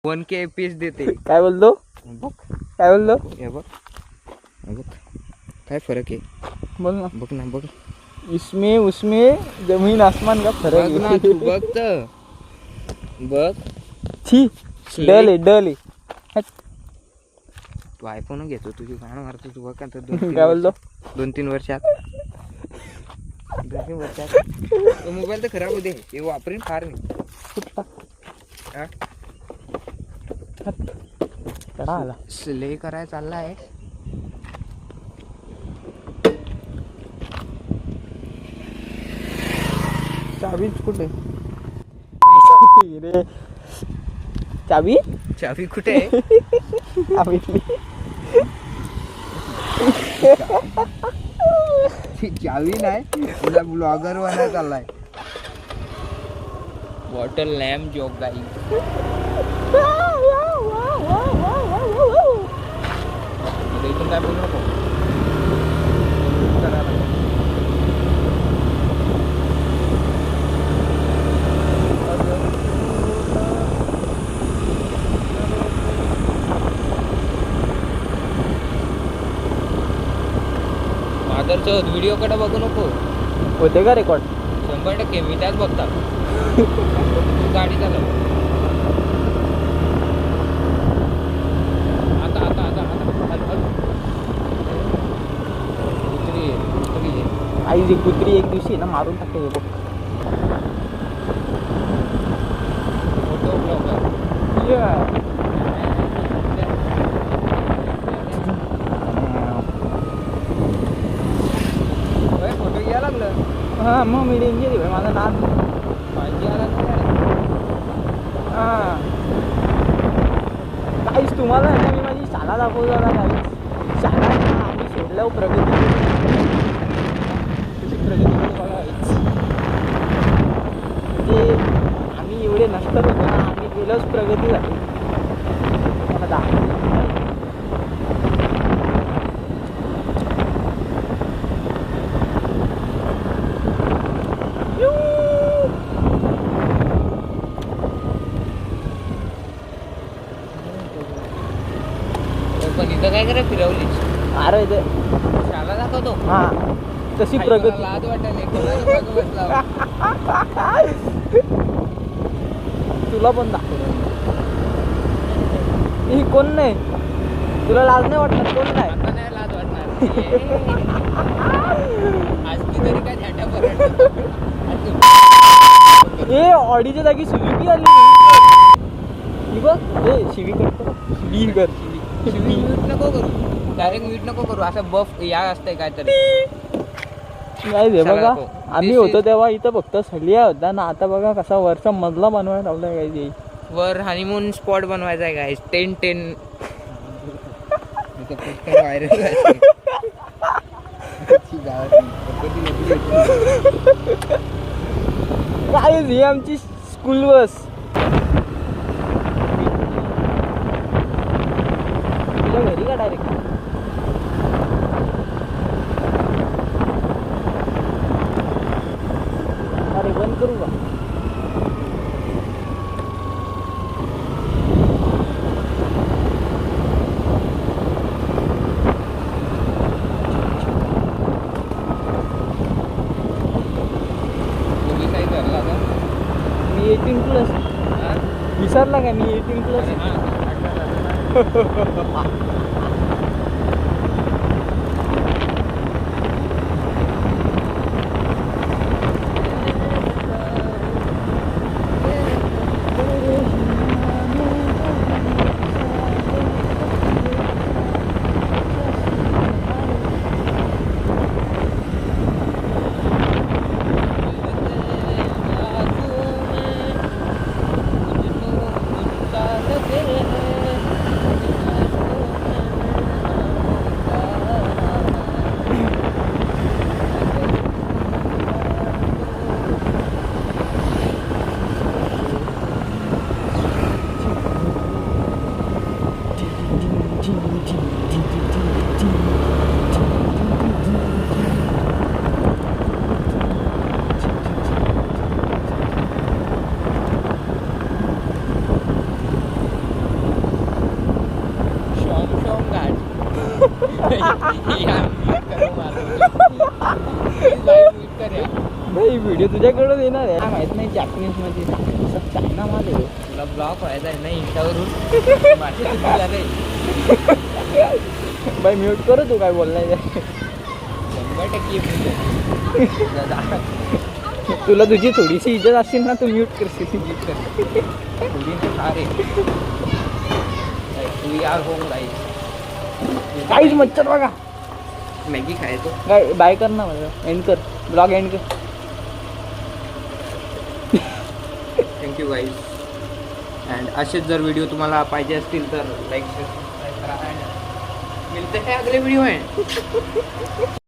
1K piece देते. काय बोलतो बघ काय बोलतो हे बघ हे बघ काय फरक आहे. बोल ना. बघ ना बघ इसमें उसमें जमीन आसमान का फरक बघ ना है. तू बघ तर बघ. छी डल आहे डल आहे. तू आयफोन घेतो तुझी गाणं मारतो तू बघ आता काय बोलतो 2-3 वर्षात 2-3 वर्षात मोबाईल तर खराब होते हे वापरीन फार मी. हा? चढा आला स्ले करायला चाललाय. चाबीच कुठे रे चाबी चावी कुठे आहे. चाबी चावी नाही तुला ब्लॉगर बनायला चाललाय. बॉटल लॅम्प जॉब गाई. इथून काय बोलू नको. मादरचं व्हिडिओ कडे बघू नको. होते का रेकॉर्ड 100% मी त्याच बघता. गाडी चालव आता आता आता आता हल हल. कुत्री आहे. आई जी कुत्री एक दिवशी ना मारून टाकते हे बघ. Photo blogger. फोटो घ्यायला लागलं. हा मग मी डेंजर आहे माझा नाद. पाहिजे आला हा काहीच तुम्हाला आहे ना मी माझी शाळा दाखवतो ना काहीच. शाळा आहे ना आम्ही सोडल्यावर प्रगती तुझी प्रगती बघा म्हणजे आम्ही एवढे नष्ट होतो ना आम्ही गेलोच प्रगती झाली. मला दाखवतो पण इथं काय करा फिरवलीस. अरे ते शाला दाखवतो. हा तशी प्रगती लाज वाटायला तुला पण दाखवतो. ही कोण नाही तुला लाज नाही वाटणार कोण नाही. आता नाही लाज वाटणार. आज ती तरी काय झाटा परत. ए ऑडीच्या जागी सुजुकी आली. ही बघ ए शिवी करतो शिवी कर म्यूट नको करू. डायरेक्ट म्यूट नको करू. असं बफ या असतंय काहीतरी. नाही रे बघा आम्ही होतो तेव्हा इथं फक्त सलिया होता ना. आता बघा कसा वरचा मजला बनवायला लावलाय काही वर हनीमून स्पॉट बनवायचा आहे काय 10-10 व्हायरल. काय ही आमची स्कूल बस. तुझ्या घरी का डायरेक्ट अरे बंद करू का. मी 18+ विसरला का मी 18+. भाई व्हिडिओ तुझ्याकडून येणार आहे माहित नाही जॅपनीज मध्ये चायना माल आहे तुला ब्लॉक व्हायचा आहे ना इंस्टावरून माझे चुकीला नाही भाई म्यूट करू तू काय बोललाय ते. 100% तुला तुझी थोडीशी इज्जत असतील ना तू म्यूट करशील वी आर होम काहीच मच्छर बघा मॅगी खायचो काय बाय कर ना मला एंड कर ब्लॉग एंड कर थँक्यू गाईज अँड असेच जर व्हिडिओ तुम्हाला पाहिजे असतील तर लाईक शेअर सबस्क्राईब करा अँड मिळते है अगले व्हिडिओ में